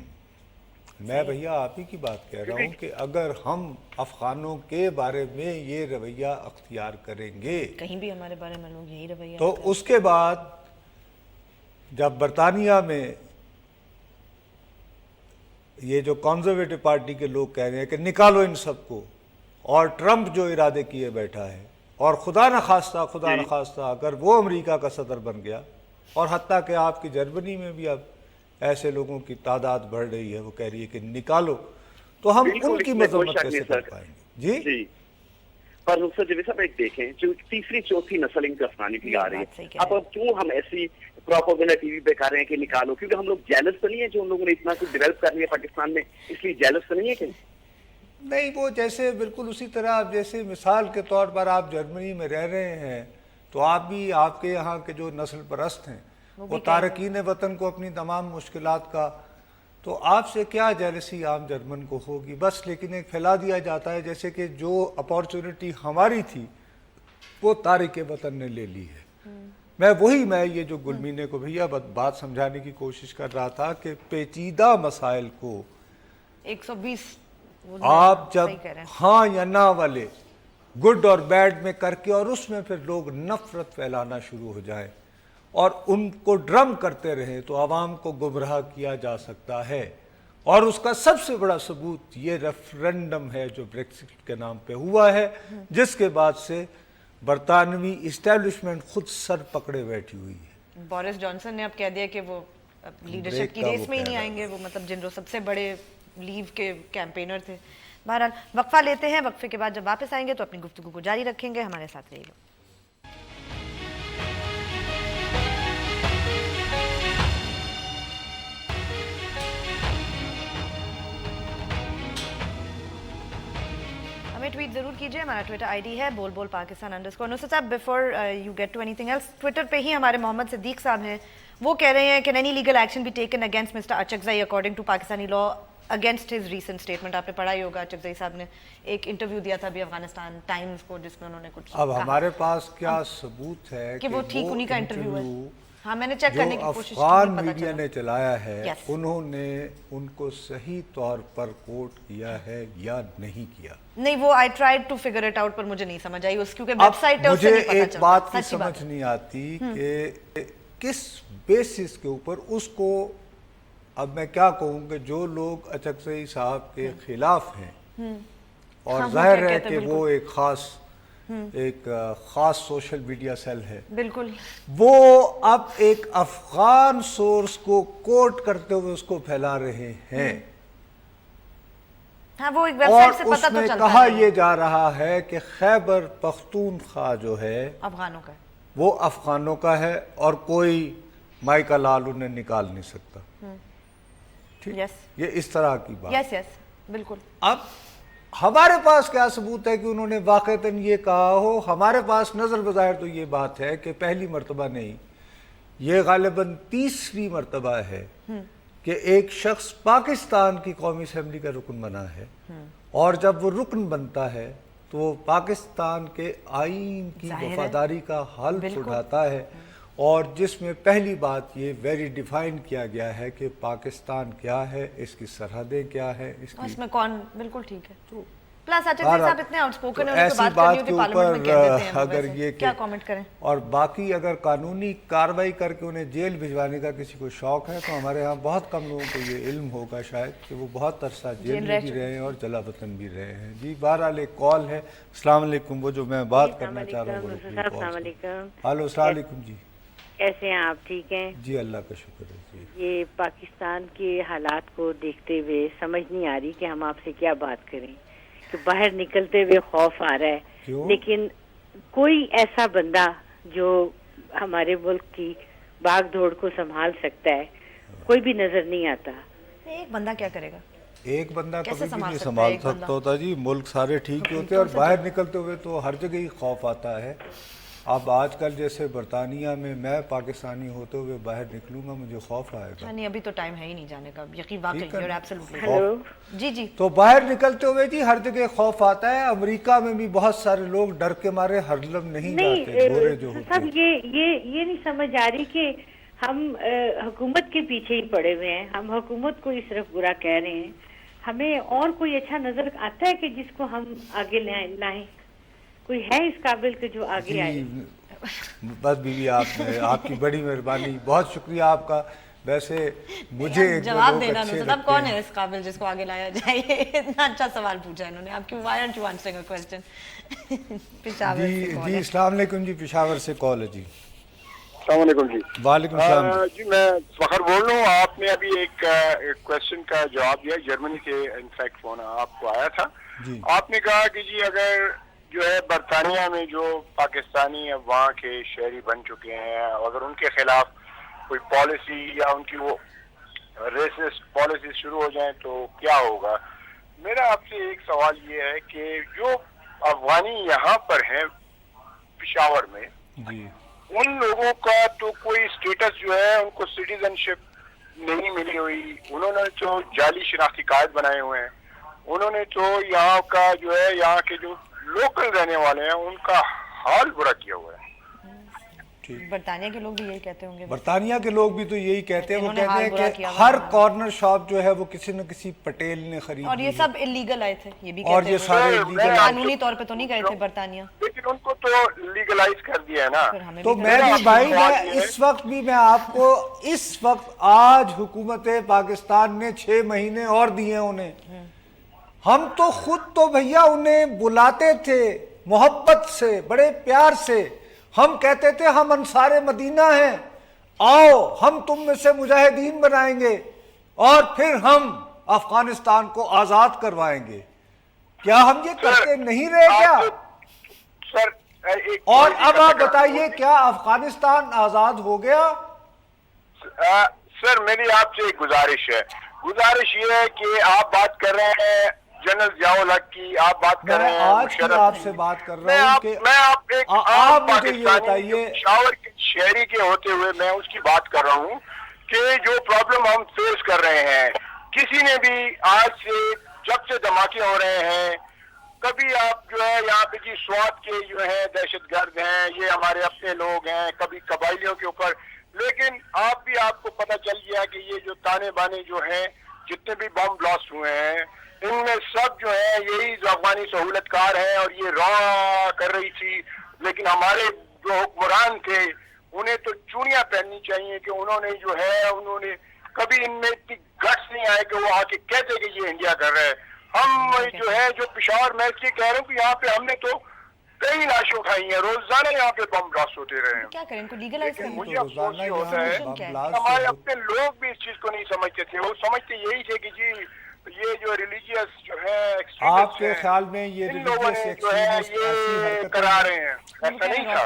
[SPEAKER 1] میں بھیا آپ ہی کی بات کہہ رہا ہوں کہ اگر ہم افغانوں کے بارے میں یہ رویہ اختیار کریں گے
[SPEAKER 2] کہیں بھی ہمارے بارے میں لوگ یہی رویہ
[SPEAKER 1] تو اس کے بعد جب برطانیہ میں یہ جو کنزرویٹو پارٹی کے لوگ کہہ رہے ہیں کہ نکالو ان سب کو, اور ٹرمپ جو ارادے کیے بیٹھا ہے, اور خدا نخواستہ اگر وہ امریکہ کا صدر بن گیا, اور حتیٰ کہ آپ کی جرمنی میں بھی اب ایسے لوگوں کی تعداد بڑھ رہی ہے, وہ کہہ رہی ہے کہ نکالو, تو ہم ان کی مذمت کیسے کر پائیں گے. جی
[SPEAKER 5] پر نصرت جوید صاحب ایک دیکھیں جو تیسری چوتھی نسل ان کی افغانی کی آ رہی ہے, اب کیوں ہم ایسی پروپیگنڈا ٹی وی پہ کر رہے ہیں کہ نکالو؟ کیونکہ ہم لوگ جیلس تو نہیں ہے جو ان لوگوں نے اتنا کچھ ڈیولپ کر لیا پاکستان میں, اس لیے جیلس تو نہیں ہے کہ
[SPEAKER 1] نہیں. وہ جیسے بالکل اسی طرح اب جیسے مثال کے طور پر آپ جرمنی میں رہ رہے ہیں تو آپ بھی, آپ کے یہاں کے جو نسل پرست ہیں وہ تارکین وطن کو اپنی تمام مشکلات کا, تو آپ سے کیا جیلسی عام جرمن کو ہوگی بس. لیکن ایک پھیلا دیا جاتا ہے جیسے کہ جو اپارچونٹی ہماری تھی وہ تارک وطن نے لے لی ہے. میں یہ جو گلمینے کو بھیا بات سمجھانے کی کوشش کر رہا تھا کہ پیچیدہ مسائل کو
[SPEAKER 2] 120
[SPEAKER 1] آپ جب ہاں یا نہ والے گڈ اور بیڈ میں کر کے, اور اس میں پھر لوگ نفرت پھیلانا شروع ہو جائیں اور ان کو ڈرم کرتے رہے, تو عوام کو گمراہ کیا جا سکتا ہے. اور اس کا سب سے بڑا ثبوت یہ ریفرنڈم ہے جو بریکسٹ کے نام پہ ہوا ہے, جس کے بعد سے برطانوی اسٹیبلشمنٹ خود سر پکڑے بیٹھی ہوئی ہے.
[SPEAKER 2] بورس جانسن نے اب کہہ دیا کہ وہ لیڈرشپ کی ریس میں ہی نہیں آئیں گے, وہ مطلب جن سب سے بڑے لیو کے کیمپینر تھے. بہرحال وقفہ لیتے ہیں, وقفے کے بعد جب واپس آئیں گے تو اپنی گفتگو کو جاری رکھیں گے. ہمارے ساتھ رہیے گا. ہمیں ٹویٹ ضرور کیجیے, ہمارا ٹویٹر آئی ڈی ہے بول بول پاکستان _ نصرت صاحب before you get to any thing else, Twitter پہ ہی ہمارے محمد صدیق صاحب ہیں, وہ کہہ رہے ہیں کہ any legal action be taken against Mr Achakzai according to Pakistani law against his recent statement. آپ نے پڑھا ہی ہوگا اچکزئی صاحب نے ایک انٹرویو دیا تھا ابھی افغانستان ٹائمز کو, جس میں انہوں نے کچھ
[SPEAKER 1] اب ہمارے پاس کیا ثبوت ہے
[SPEAKER 2] کہ وہ ٹھیک انہی کا انٹرویو ہے. ہاں میں نے چیک کرنے کی کوشش کی,
[SPEAKER 1] افغان میڈیا نے چلایا ہے انہوں نے ان کو صحیح طور پر کوٹ کیا ہے یا نہیں کیا.
[SPEAKER 2] نہیں وہ I tried to figure it out پر مجھے نہیں سمجھ آئی, اس کیونکہ ویب سائٹ ہے اس سے نہیں پتا چلتا.
[SPEAKER 1] ایک بات کی سمجھ نہیں آتی کہ کس بیسس کے اوپر اس کو, اب میں کیا کہوں کہ جو لوگ اچکزئی صاحب کے خلاف ہیں اور ظاہر ہے کہ وہ ایک خاص سوشل میڈیا سیل ہے,
[SPEAKER 2] بالکل
[SPEAKER 1] وہ اب ایک افغان سورس کو کوٹ کرتے ہوئے اس کو پھیلا رہے ہیں.
[SPEAKER 2] ہاں وہ ایک ویب
[SPEAKER 1] اور
[SPEAKER 2] سائٹ سے
[SPEAKER 1] اس
[SPEAKER 2] پتہ تو
[SPEAKER 1] میں
[SPEAKER 2] چلتا
[SPEAKER 1] کہا
[SPEAKER 2] ہے
[SPEAKER 1] یہ جا رہا ہے کہ خیبر پختونخوا جو ہے
[SPEAKER 2] افغانوں کا
[SPEAKER 1] وہ افغانوں کا ہے اور کوئی مائیکا لال انہیں نکال نہیں سکتا. ٹھیک،
[SPEAKER 2] یس
[SPEAKER 1] یہ اس طرح کی بات.
[SPEAKER 2] یس یس بالکل.
[SPEAKER 1] اب ہمارے پاس کیا ثبوت ہے کہ انہوں نے واقعتاً یہ کہا ہو؟ ہمارے پاس نظر بظاہر تو یہ بات ہے کہ پہلی مرتبہ نہیں، یہ غالباً تیسری مرتبہ ہے کہ ایک شخص پاکستان کی قومی اسمبلی کا رکن بنا ہے، اور جب وہ رکن بنتا ہے تو وہ پاکستان کے آئین کی وفاداری کا حلف اٹھاتا ہے، اور جس میں پہلی بات یہ ویری ڈیفائن کیا گیا ہے کہ پاکستان کیا ہے، اس کی سرحدیں کیا ہے،
[SPEAKER 2] اس میں کون. بالکل ٹھیک ہے. پلس اچھا صاحب اتنے آؤٹ اسپوکن ہیں، ان
[SPEAKER 1] ایسی
[SPEAKER 2] کو بات
[SPEAKER 1] بات
[SPEAKER 2] کرنی
[SPEAKER 1] کے
[SPEAKER 2] ہوتی پارلیمنٹ میں کہہ دیتے ہیں.
[SPEAKER 1] اوپر اگر یہ
[SPEAKER 2] کیا کامنٹ کریں؟
[SPEAKER 1] اور باقی اگر قانونی کارروائی کر کے انہیں جیل بھجوانے کا کسی کو شوق ہے تو ہمارے ہاں بہت کم لوگوں کو یہ علم ہوگا شاید کہ وہ بہت عرصہ جیل میں بھی رہے ہیں اور جلا وطن بھی رہے ہیں. جی بہرحال ایک کال ہے. السلام علیکم. وہ جو میں بات کرنا چاہ رہا ہوں.
[SPEAKER 6] السلام علیکم.
[SPEAKER 1] ہلو السلام علیکم. جی
[SPEAKER 6] کیسے ہیں آپ؟ ٹھیک ہیں
[SPEAKER 1] جی اللہ کا شکر ہے. جی
[SPEAKER 6] یہ پاکستان کے حالات کو دیکھتے ہوئے سمجھ نہیں آ رہی کہ ہم آپ سے کیا بات کریں، کہ باہر نکلتے ہوئے خوف آ رہا ہے.
[SPEAKER 1] کیوں؟
[SPEAKER 6] لیکن کوئی ایسا بندہ جو ہمارے ملک کی بھاگ دوڑ کو سنبھال سکتا ہے کوئی بھی نظر نہیں آتا.
[SPEAKER 2] ایک بندہ کیا کرے گا؟
[SPEAKER 1] ایک بندہ کبھی بھی
[SPEAKER 2] سنبھال
[SPEAKER 1] نہیں
[SPEAKER 2] سکتا ہے
[SPEAKER 1] سنبھال
[SPEAKER 2] ایک
[SPEAKER 1] سکتا
[SPEAKER 2] بندہ؟
[SPEAKER 1] ہوتا. جی ملک سارے ٹھیک ہی ہوتے ہیں، اور باہر نکلتے ہوئے تو ہر جگہ ہی خوف آتا ہے. اب آج کل جیسے برطانیہ میں پاکستانی ہوتے ہوئے باہر نکلوں گا مجھے خوف آئے گا.
[SPEAKER 2] نہیں ابھی تو ٹائم ہے ہی نہیں جانے کا. یقین واقعی you're absolutely right.
[SPEAKER 6] ہلو
[SPEAKER 2] جی جی
[SPEAKER 1] تو باہر نکلتے ہوئے جی ہر جگہ خوف آتا ہے. امریکہ میں بھی بہت سارے لوگ ڈر کے مارے ہرلم نہیں جاتے، گورے جو ہوتے
[SPEAKER 6] سب
[SPEAKER 1] ہیں.
[SPEAKER 6] یہ نہیں سمجھ آ رہی کہ ہم حکومت کے پیچھے ہی پڑے ہوئے ہیں. ہم حکومت کو ہی صرف برا کہہ رہے ہیں. ہمیں اور کوئی اچھا نظر آتا ہے کہ جس کو ہم آگے لائیں؟ کوئی ہے اس قابل کہ جو آگے آئے؟
[SPEAKER 1] بس بیوی آپ کی بڑی مہربانی، بہت شکریہ آپ کا. ویسے مجھے ایک
[SPEAKER 2] جواب دینا نصرت اب کون ہے اس قابل جس کو آگے لایا جائے؟ اتنا اچھا سوال پوچھا انہوں نے. آپ کی why aren't you answering a question؟ Peshawar سے کال
[SPEAKER 1] جی
[SPEAKER 2] ہے.
[SPEAKER 1] السلام علیکم. جی پشاور سے کال ہے. جی
[SPEAKER 4] السلام علیکم. جی
[SPEAKER 1] وعلیکم السلام.
[SPEAKER 4] جی میں فخر بول رہا ہوں. آپ نے ابھی ایک کوشچن کا جواب دیا. جرمنی سے انفیکٹ فون آپ کو آیا تھا.
[SPEAKER 1] جی
[SPEAKER 4] آپ نے کہا کہ جی اگر جو ہے برطانیہ میں جو پاکستانی اب وہاں کے شہری بن چکے ہیں اگر ان کے خلاف کوئی پالیسی یا ان کی وہ ریسسٹ پالیسی شروع ہو جائیں تو کیا ہوگا. میرا آپ سے ایک سوال یہ ہے کہ جو افغانی یہاں پر ہیں پشاور میں،
[SPEAKER 1] جی
[SPEAKER 4] ان لوگوں کا تو کوئی اسٹیٹس جو ہے ان کو سٹیزن شپ نہیں ملی ہوئی. انہوں نے تو جعلی شناختی کارڈ بنائے ہوئے ہیں. انہوں نے تو یہاں کا جو ہے یہاں کے جو لوکل رہنے والے ہیں ان کا حال برا کیا ہوا ہے.
[SPEAKER 2] برطانیہ کے لوگ بھی یہی کہتے ہوں گے.
[SPEAKER 1] برطانیہ کے لوگ بھی تو یہی کہتے ہیں. وہ
[SPEAKER 2] انہوں نے
[SPEAKER 1] کہتے
[SPEAKER 2] حال
[SPEAKER 1] ہیں
[SPEAKER 2] برا
[SPEAKER 1] کہ
[SPEAKER 2] کیا ہوا
[SPEAKER 1] ہر
[SPEAKER 2] ہے.
[SPEAKER 1] کارنر شاپ جو ہے وہ کسی نہ کسی پٹیل نے خرید
[SPEAKER 2] اور یہ
[SPEAKER 1] لی ہے.
[SPEAKER 2] سب اللیگل آئے تھے یہ بھی
[SPEAKER 1] اور
[SPEAKER 2] کہتے
[SPEAKER 1] یہ
[SPEAKER 2] ہیں.
[SPEAKER 1] سارے
[SPEAKER 4] میں
[SPEAKER 1] illegal
[SPEAKER 2] قانونی طور پہ تو نہیں گئے تھے برطانیہ.
[SPEAKER 4] لیکن ان کو تو لیگلائز کر دیا ہے نا.
[SPEAKER 2] پھر ہمیں
[SPEAKER 1] تو
[SPEAKER 2] بھی
[SPEAKER 1] میں بھی بھائی میں اس وقت بھی میں آپ کو اس وقت آج حکومت پاکستان نے 6 مہینے اور دیے انہیں. ہم تو خود تو بھیا انہیں بلاتے تھے محبت سے بڑے پیار سے. ہم کہتے تھے ہم انصار مدینہ ہیں، آؤ ہم تم میں سے مجاہدین بنائیں گے اور پھر ہم افغانستان کو آزاد کروائیں گے. کیا ہم یہ کرتے نہیں رہے کیا؟
[SPEAKER 4] سر
[SPEAKER 1] اور اب آپ بتائیے کیا افغانستان آزاد ہو گیا؟
[SPEAKER 4] سر میری آپ سے ایک گزارش ہے. گزارش یہ ہے کہ آپ بات کر رہے ہیں جنرل ضیاء الحق کی، آپ بات کر رہے ہیں
[SPEAKER 1] آج کی آپ سے بات کر رہا ہوں کہ
[SPEAKER 4] میں آپ ایک
[SPEAKER 1] آپ مجھے یہ بتائیے
[SPEAKER 4] پشاور کے شہری کے ہوتے ہوئے میں اس کی بات کر رہا ہوں کہ جو پرابلم ہم فیس کر رہے ہیں، کسی نے بھی آج سے جب سے دھماکے ہو رہے ہیں، کبھی آپ جو ہے یہاں پہ جی سوات کے جو ہے دہشت گرد ہیں، یہ ہمارے اپنے لوگ ہیں، کبھی قبائلیوں کے اوپر، لیکن آپ کو پتہ چل گیا کہ یہ جو تانے بانے جو ہیں جتنے بھی بم بلاسٹ ہوئے ہیں ان میں سب جو ہے یہی جو افغانی سہولت کار ہیں اور یہ را کر رہی تھی. لیکن ہمارے جو حکمران تھے انہیں تو چوڑیاں پہننی چاہیے کہ انہوں نے جو ہے انہوں نے کبھی ان میں اتنی گٹس نہیں آئے کہ وہ آ کے کہتے کہ یہ انڈیا کر رہے ہیں. ہم جو ہے جو پشاور میں اس لیے کہہ رہا ہوں کہ یہاں پہ ہم نے تو کئی لاشیں اٹھائی ہیں، روزانہ یہاں پہ بم بلاسٹ ہوتے رہے ہیں.
[SPEAKER 2] کیا کریں ان کو لیگلائز
[SPEAKER 4] لیکن
[SPEAKER 2] کریں.
[SPEAKER 4] مجھے افسوس یہ ہوتا ہے
[SPEAKER 2] solution کیا ہے؟
[SPEAKER 4] ہمارے اپنے لوگ بھی اس چیز کو نہیں سمجھتے تھے. وہ سمجھتے یہی تھے کہ جی یہ جو ریلیجیس جو ہے
[SPEAKER 1] آپ کے خیال میں یہ
[SPEAKER 4] ان لوگوں نے
[SPEAKER 1] ریلیجیس
[SPEAKER 4] جو ہے
[SPEAKER 1] ایکسٹریمسٹ
[SPEAKER 4] یہ کرا رہے ہیں، ایسا نہیں تھا.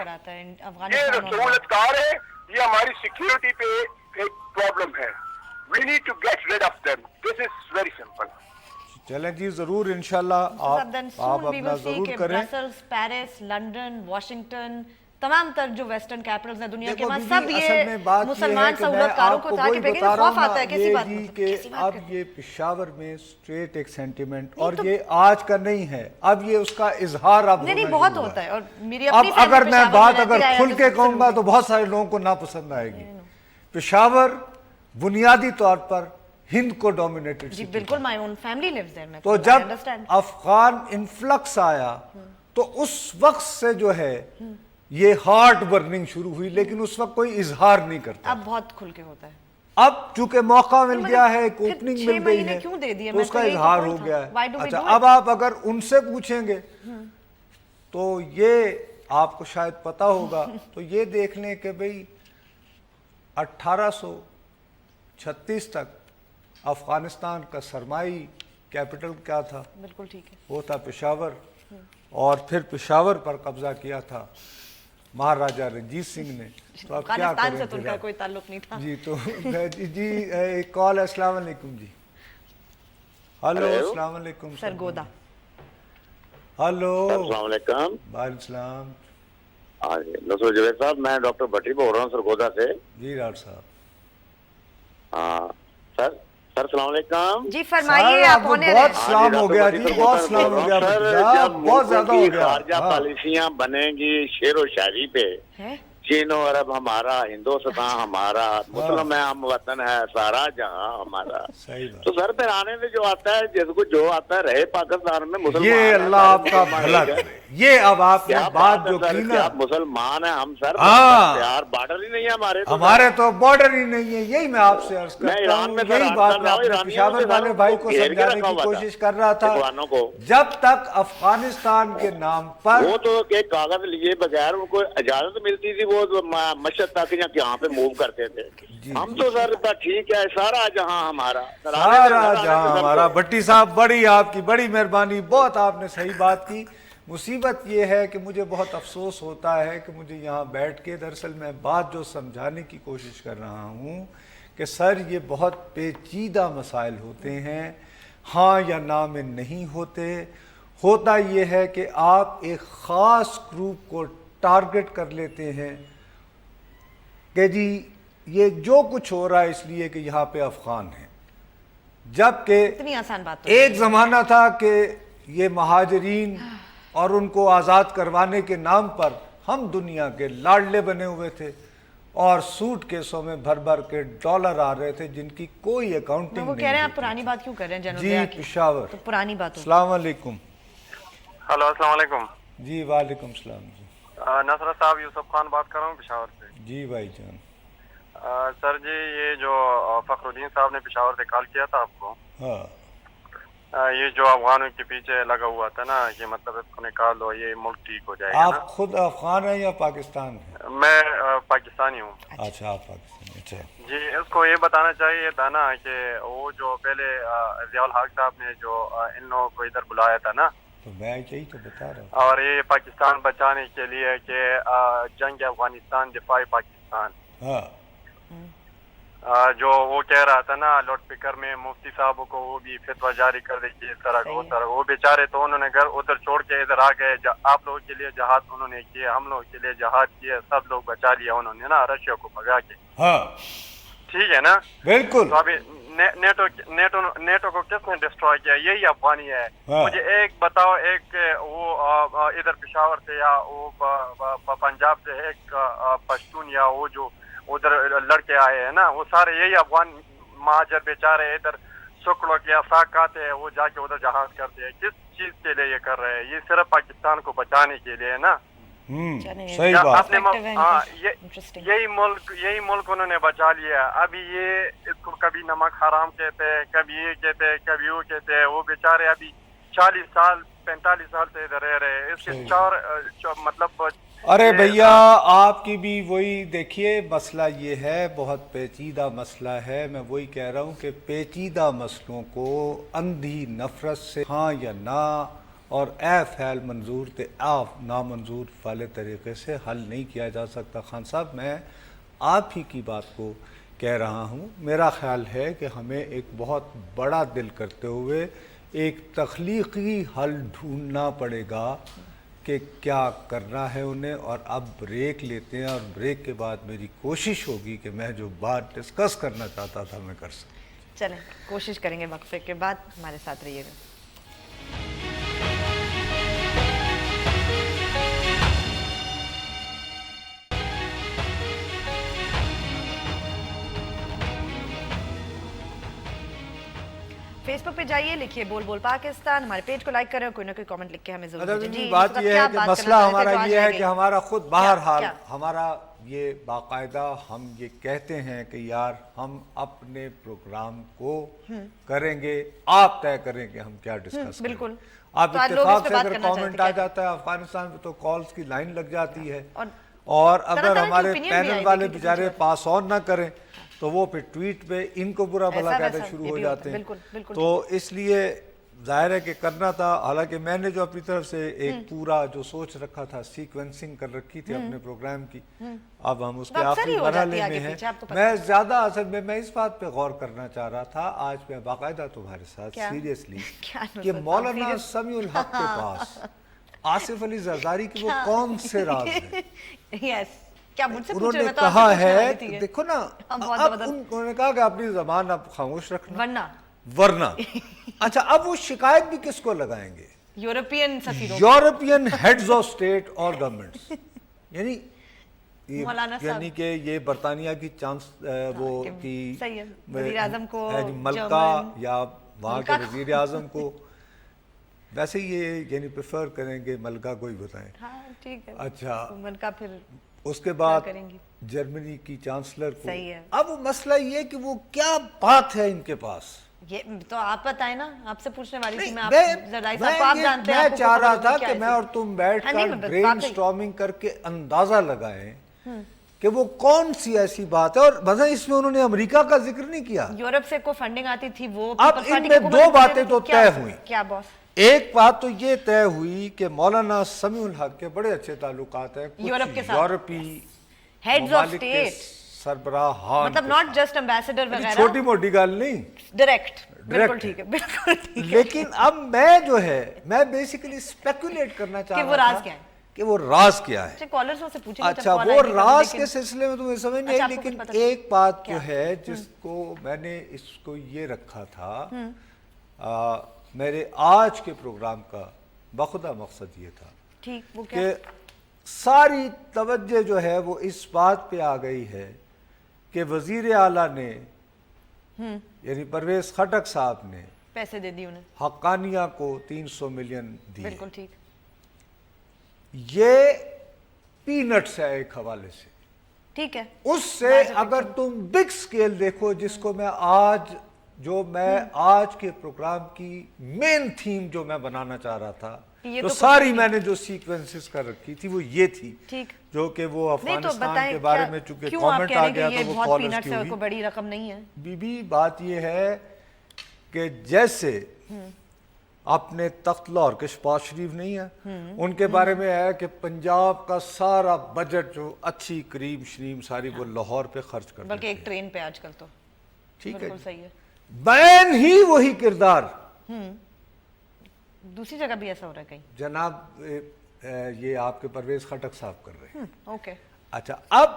[SPEAKER 4] یہ سہولت کار ہے، یہ ہماری سیکیورٹی پہ ایک پرابلم ہے. We need to get rid of them. This is very simple.
[SPEAKER 1] چلیں جی ضرور انشاءاللہ آپ اپنا ضرور کریں.
[SPEAKER 2] برسلز، پیرس، لنڈن، واشنگٹن، تمام تر جو ویسٹرن کیپٹلز ہیں دنیا کے
[SPEAKER 1] دیکھو
[SPEAKER 2] وہاں
[SPEAKER 1] بی
[SPEAKER 2] سب
[SPEAKER 1] بی، اصل میں
[SPEAKER 2] یہ
[SPEAKER 1] بات یہ ہے
[SPEAKER 2] مسلمان
[SPEAKER 1] کہ میں
[SPEAKER 2] سہولتکاروں
[SPEAKER 1] آپ
[SPEAKER 2] کو
[SPEAKER 1] کو
[SPEAKER 2] تھا کہ
[SPEAKER 1] وہی
[SPEAKER 2] بیگم
[SPEAKER 1] بتا رہا
[SPEAKER 2] خوف
[SPEAKER 1] ہوں
[SPEAKER 2] آتا ہے
[SPEAKER 1] نا،
[SPEAKER 2] کیسی
[SPEAKER 1] یہ
[SPEAKER 2] بات
[SPEAKER 1] جی کہ
[SPEAKER 2] کیسی بات
[SPEAKER 1] اب یہ پشاور میں اسٹریٹ ایک سینٹیمنٹ اور یہ آج کا نہیں ہے، اب یہ اس کا اظہار اب
[SPEAKER 2] نہیں
[SPEAKER 1] ہونا
[SPEAKER 2] بہت
[SPEAKER 1] شروع ہوا
[SPEAKER 2] ہوتا ہے. اور میری
[SPEAKER 1] اب
[SPEAKER 2] اپنی
[SPEAKER 1] اگر میں بات اگر کھل کے کہوں گا
[SPEAKER 2] گا
[SPEAKER 1] تو بہت سارے لوگوں کو ناپسند آئے گی. پشاور بنیادی طور پر ہند کو ڈومینیٹڈ
[SPEAKER 2] جی بالکل، مائی اون فیملی لیوز دیر. میں
[SPEAKER 1] تو جب افغان انفلکس آیا تو اس وقت سے جو ہے یہ ہارٹ برننگ شروع ہوئی، لیکن اس وقت کوئی اظہار نہیں کرتا.
[SPEAKER 2] اب بہت کھل کے ہوتا ہے.
[SPEAKER 1] اب چونکہ موقع مل گیا ہے، ایک اوپننگ مل گئی ہے
[SPEAKER 2] کیوں دے دیے،
[SPEAKER 1] تو اس کا اظہار ہو گیا ہے. اچھا اب آپ اگر ان سے پوچھیں گے تو یہ آپ کو شاید پتا ہوگا، تو یہ دیکھ لیں کہ بھئی 1836 تک افغانستان کا سرمائی کیپٹل کیا تھا؟
[SPEAKER 2] بالکل ٹھیک ہے،
[SPEAKER 1] وہ تھا پشاور. اور پھر پشاور پر قبضہ کیا تھا مہاراجہ رنجیت سنگھ نے. تو اب کیا
[SPEAKER 2] افغانستان سے تو ان
[SPEAKER 1] کریں
[SPEAKER 2] کا کوئی تعلق نہیں تھا.
[SPEAKER 1] جی تو جی ایک کال ہے. السلام علیکم جی. ہلو السلام علیکم
[SPEAKER 2] سرگودا.
[SPEAKER 1] ہلو
[SPEAKER 7] السلام علیکم.
[SPEAKER 1] وعلیکم السلام.
[SPEAKER 7] ہاں جی نصر جوید صاحب، میں ڈاکٹر بٹری بول رہا ہوں سرگودا سے.
[SPEAKER 1] جی ڈاکٹر صاحب.
[SPEAKER 7] ہاں سر السلام علیکم.
[SPEAKER 2] جی فرمائیے. آپ
[SPEAKER 1] بہت سلام ہو گیا جی، بہت سلام ہو گیا.
[SPEAKER 7] جب
[SPEAKER 1] بہت زیادہ ہو گیا.
[SPEAKER 7] خارجہ پالیسیاں بنیں گی شعر و شاعری پہ، چین و عرب ہمارا، ہندوستان ہمارا، مسلم ہے ہم وطن ہے سارا جہاں ہمارا. تو سر پھر آنے میں جو آتا ہے جس کو جو آتا ہے رہے پاکستان میں مسلمان.
[SPEAKER 1] یہ اللہ آپ کا بھلا کرے. یہ اب آپ نے بات جو کی نا،
[SPEAKER 7] آپ مسلمان ہیں ہم سر، یار بارڈر ہی نہیں ہے
[SPEAKER 1] ہمارے تو بارڈر ہی نہیں ہے. یہی میں آپ سے عرض کرتا ہوں، یہی بات میں اپنے پشاور والے بھائی کو سمجھانے کی کوشش کر رہا تھا. جب تک افغانستان کے نام پر
[SPEAKER 7] وہ تو ایک کاغذ لیے بغیر ان کو اجازت ملتی تھی، وہ مشہد تک یہاں پہ موو کرتے تھے. ہم تو سر ٹھیک ہے سارا جہاں ہمارا،
[SPEAKER 1] سارا جہاں ہمارا. بھٹی صاحب بڑی آپ کی بڑی مہربانی، بہت آپ نے صحیح بات کی. مصیبت یہ ہے کہ مجھے بہت افسوس ہوتا ہے کہ مجھے یہاں بیٹھ کے دراصل میں بات جو سمجھانے کی کوشش کر رہا ہوں کہ سر یہ بہت پیچیدہ مسائل ہوتے ہیں، ہاں یا نہ میں نہیں ہوتے. ہوتا یہ ہے کہ آپ ایک خاص گروپ کو ٹارگٹ کر لیتے ہیں کہ جی یہ جو کچھ ہو رہا ہے اس لیے کہ یہاں پہ افغان ہیں، جبکہ
[SPEAKER 2] اتنی آسان بات
[SPEAKER 1] ایک زمانہ تھا کہ یہ مہاجرین اور ان کو آزاد کروانے کے نام پر ہم دنیا کے لاڈلے بنے ہوئے تھے اور سوٹ کیسوں میں بھر بھر کے ڈالر آ رہے تھے جن کی کوئی اکاؤنٹنگ نہیں.
[SPEAKER 2] وہ کہہ رہے ہیں آپ پرانی بات کیوں کر رہے ہیں جنرل
[SPEAKER 1] جی پشاور.
[SPEAKER 2] تو پرانی بات.
[SPEAKER 1] السلام علیکم.
[SPEAKER 8] ہلو السلام علیکم.
[SPEAKER 1] جی وعلیکم السلام. جی
[SPEAKER 8] نصرت صاحب یوسف خان بات کر رہا ہوں پشاور سے.
[SPEAKER 1] جی بھائی جان.
[SPEAKER 8] سر جی یہ جو فخر الدین صاحب نے پشاور سے کال کیا تھا آپ کو،
[SPEAKER 1] ہاں
[SPEAKER 8] یہ جو افغانوں کے پیچھے لگا ہوا تھا نا کہ مطلب اس کو نکال دو یہ ملک ٹھیک ہو جائے گا.
[SPEAKER 1] آپ خود افغان ہیں یا پاکستان ہیں؟
[SPEAKER 8] میں پاکستانی ہوں.
[SPEAKER 1] اچھا آپ پاکستانی. اچھا
[SPEAKER 8] جی اس کو یہ بتانا چاہیے تھا نا کہ وہ جو پہلے ضیاء الحق صاحب نے جو ان لوگوں کو ادھر بلایا تھا نا،
[SPEAKER 1] تو میں یہی تو بتا رہا ہوں. اور
[SPEAKER 8] یہ پاکستان بچانے کے لیے کہ جنگ افغانستان دفاع پاکستان،
[SPEAKER 1] ہاں
[SPEAKER 8] جو وہ کہہ رہا تھا نا لاؤڈ اسپیکر میں مفتی صاحب کو وہ بھی فتویٰ جاری کر دے کہ اس طرح وہ بیچارے تو انہوں نے گھر ادھر چھوڑ کے ادھر آ گئے. آپ لوگوں کے لیے جہاد انہوں نے کیے، ہم لوگوں کے لیے جہاد کیے، سب لوگ بچا لیا انہوں نے نا رشیا کو بھگا کے.
[SPEAKER 1] ہاں
[SPEAKER 8] ٹھیک ہے نا.
[SPEAKER 1] بالکل.
[SPEAKER 8] تو ابھی نیٹو کو کس نے ڈسٹروائے کیا؟ یہی افغانی ہے. مجھے ایک بتاؤ، ایک وہ ادھر پشاور سے یا وہ پنجاب سے ایک پشتون یا وہ جو ادھر لڑکے آئے ہیں نا، وہ سارے یہی افغان مہاجر بیچارے ادھر سکڑوں کے افاق آتے ہیں، وہ جا کے ادھر جہاد کرتے ہیں. کس چیز کے لیے یہ کر رہے ہیں؟ یہ صرف پاکستان کو بچانے کے لیے نا.
[SPEAKER 1] صحیح بات.
[SPEAKER 8] یہی ملک انہوں نے بچا لیا. ابھی یہ اس کو کبھی نمک حرام کہتے ہیں، کبھی یہ کہتے ہیں، کبھی وہ کہتے ہیں. وہ بیچارے ابھی 40 سال 45 سال سے ادھر رہ رہے ہیں. اس کے مطلب
[SPEAKER 1] ارے بھیا آپ کی بھی وہی دیکھیے مسئلہ یہ ہے, بہت پیچیدہ مسئلہ ہے. میں وہی کہہ رہا ہوں کہ پیچیدہ مسئلوں کو اندھی نفرت سے ہاں یا نہ اور اے فعل منظور تے آف نامنظور والے طریقے سے حل نہیں کیا جا سکتا. خان صاحب میں آپ ہی کی بات کو کہہ رہا ہوں. میرا خیال ہے کہ ہمیں ایک بہت بڑا دل کرتے ہوئے ایک تخلیقی حل ڈھونڈنا پڑے گا کہ کیا کرنا ہے انہیں. اور اب بریک لیتے ہیں, اور بریک کے بعد میری کوشش ہوگی کہ میں جو بات ڈسکس کرنا چاہتا تھا میں کر سکوں.
[SPEAKER 2] چلیں کوشش کریں گے, وقفے کے بعد ہمارے ساتھ رہیے گا. فیس بک پہ جائیے, لکھیے بول بول پاکستان, ہمارے پیج کو لائک کریں, کوئی نہ کوئی کامنٹ لکھ کے ہمیں ضرور دیجیے.
[SPEAKER 1] بات یہ ہے کہ مسئلہ ہمارا یہ ہے کہ ہمارا خود بہرحال ہمارا یہ باقاعدہ ہم یہ کہتے ہیں کہ یار ہم اپنے پروگرام کو کریں گے, آپ طے کریں کہ ہم کیا ڈسکس کریں. بالکل آپ اتفاق سے اگر کامنٹ آ جاتا ہے افغانستان میں تو کالز کی لائن لگ جاتی ہے, اور اگر ہمارے پینل والے بیچارے پاس آن نہ کریں تو وہ پھر ٹویٹ پہ ان کو برا بھلا کہتے شروع ہو جاتے ہیں. تو اس لیے ظاہر ہے کہ کرنا تھا. حالانکہ میں نے جو اپنی طرف سے ایک پورا جو سوچ رکھا تھا, سیکوینسنگ کر رکھی تھی اپنے پروگرام کی, اب ہم اس کے آخری مرحلے میں ہیں. میں زیادہ اصل میں اس بات پہ غور کرنا چاہ رہا تھا آج میں باقاعدہ تمہارے ساتھ سیریسلی کہ مولانا سمیع الحق کے پاس آصف علی زرداری کی وہ کون سے راز ہیں. انہوں نے کہا ہے, دیکھو نا, انہوں نے کہا کہ اپنی زبان اب خاموش رکھنا ورنہ. اچھا اب وہ شکایت بھی کس کو لگائیں گے؟ یورپین ہیڈز آف اسٹیٹ اور گورنمنٹس, یعنی کہ یہ برطانیہ کی چانس وہ کی ملکہ یا وہاں کے وزیر اعظم کو, ویسے یہ یعنی پریفر کریں گے ملکہ کو ہی بتائیں. اچھا ملکہ پھر اس کے بعد جرمنی کی چانسلر کو. اب مسئلہ یہ کہ وہ کیا بات ہے ان کے پاس,
[SPEAKER 2] یہ تو آپ بتائیں نا, آپ سے پوچھنے والی تھی میں.
[SPEAKER 1] میں چاہ رہا تھا کہ میں اور تم بیٹھ کر برین سٹارمنگ کر کے اندازہ لگائیں کہ وہ کون سی ایسی بات ہے. اور مثلا اس میں انہوں نے امریکہ کا ذکر نہیں کیا.
[SPEAKER 2] یورپ سے کو فنڈنگ آتی تھی وہ.
[SPEAKER 1] اب ان میں دو باتیں تو طے ہوئی.
[SPEAKER 2] کیا باس؟
[SPEAKER 1] ایک بات تو یہ طے ہوئی کہ مولانا سمیع الحق کے بڑے اچھے تعلقات ہیں
[SPEAKER 2] یورپ کے ساتھ,
[SPEAKER 1] یورپی
[SPEAKER 2] ہیڈز آف اسٹیٹ
[SPEAKER 1] سربراہان,
[SPEAKER 2] مطلب ناٹ جسٹ ایمبیسڈر وغیرہ,
[SPEAKER 1] چھوٹی موٹی گل نہیں,
[SPEAKER 2] ڈائریکٹ. بالکل ٹھیک ہے, بالکل ٹھیک ہے.
[SPEAKER 1] لیکن اب میں جو ہے میں بیسیکلی اسپیکولیٹ کرنا چاہ رہا تھا کہ وہ راز کیا ہے. اچھا وہ راز کے سلسلے میں تمہیں سمجھ نہیں آئی, لیکن ایک بات جو ہے جس کو میں نے اس کو یہ رکھا تھا, میرے آج کے پروگرام کا بخودہ مقصد یہ تھا کہ ساری توجہ جو ہے وہ اس بات پہ آ گئی ہے کہ وزیر اعلیٰ نے یعنی پرویز خٹک صاحب نے
[SPEAKER 2] پیسے دے دی انہیں,
[SPEAKER 1] حقانیہ کو 300 ملین دی.
[SPEAKER 2] بالکل ٹھیک.
[SPEAKER 1] یہ پی نٹس ہے ایک حوالے سے,
[SPEAKER 2] ٹھیک ہے.
[SPEAKER 1] اس سے اگر تم بگ سکیل دیکھو, جس کو میں آج آج کے پروگرام کی مین تھیم جو میں بنانا چاہ رہا تھا, تو ساری میں نے جو سیکوینسز کر رکھی تھی وہ یہ تھی, جو کہ وہ افغانستان کے بارے میں چونکہ کامنٹ آ گیا تو وہ کالرز کی ہوئی.
[SPEAKER 2] بڑی رقم نہیں ہے
[SPEAKER 1] بی بی. بات یہ ہے کہ جیسے اپنے تخت لاہور کے شہباز شریف نہیں ہے, ان کے بارے میں ہے کہ پنجاب کا سارا بجٹ جو اچھی کریم شریم ساری وہ لاہور پہ خرچ کر,
[SPEAKER 2] بلکہ ایک ٹرین پہ آج کل تو.
[SPEAKER 1] ٹھیک ہے,
[SPEAKER 2] صحیح ہے.
[SPEAKER 1] بین ہی وہی کردار
[SPEAKER 2] دوسری جگہ بھی ایسا ہو رہا ہے کہیں.
[SPEAKER 1] جناب یہ آپ کے پرویز خٹک صاحب کر رہے ہیں.
[SPEAKER 2] اوکے.
[SPEAKER 1] اچھا اب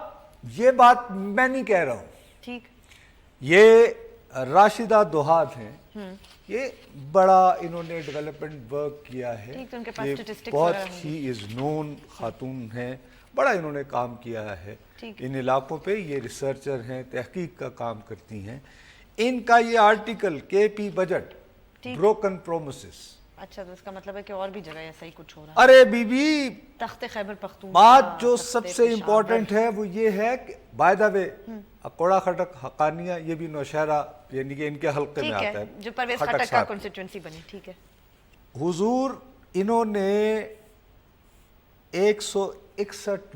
[SPEAKER 1] یہ بات میں نہیں کہہ رہا ہوں,
[SPEAKER 2] ٹھیک,
[SPEAKER 1] یہ راشدہ دوحات ہیں, یہ بڑا انہوں نے ڈیولپمنٹ ورک کیا ہے, بہت ہی از نون خاتون ہیں, بڑا انہوں نے کام کیا ہے ان علاقوں پہ. یہ ریسرچر ہیں, تحقیق کا کام کرتی ہیں. ان کا یہ آرٹیکل کے پی بجٹ بروکن پرومسز.
[SPEAKER 2] اچھا تو اس کا مطلب ہے کہ اور بھی جگہ ایسا ہی کچھ ہو رہا ہے.
[SPEAKER 1] ارے بی بی,
[SPEAKER 2] تخت خیبر پختونخوا
[SPEAKER 1] بات جو سب سے امپورٹنٹ ہے وہ یہ ہے کہ بائی دا وے اکوڑا خٹک حقانیہ یہ بھی نوشہرہ یعنی کہ ان کے حلقے میں آتا ہے,
[SPEAKER 2] جو پرویز خٹک کا کنسٹیٹوئنسی بنی. ٹھیک ہے.
[SPEAKER 1] حضور انہوں نے 61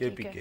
[SPEAKER 1] KPK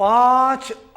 [SPEAKER 1] 5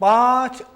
[SPEAKER 1] 5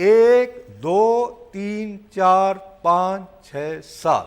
[SPEAKER 1] 1 2 3 4 5 6 7।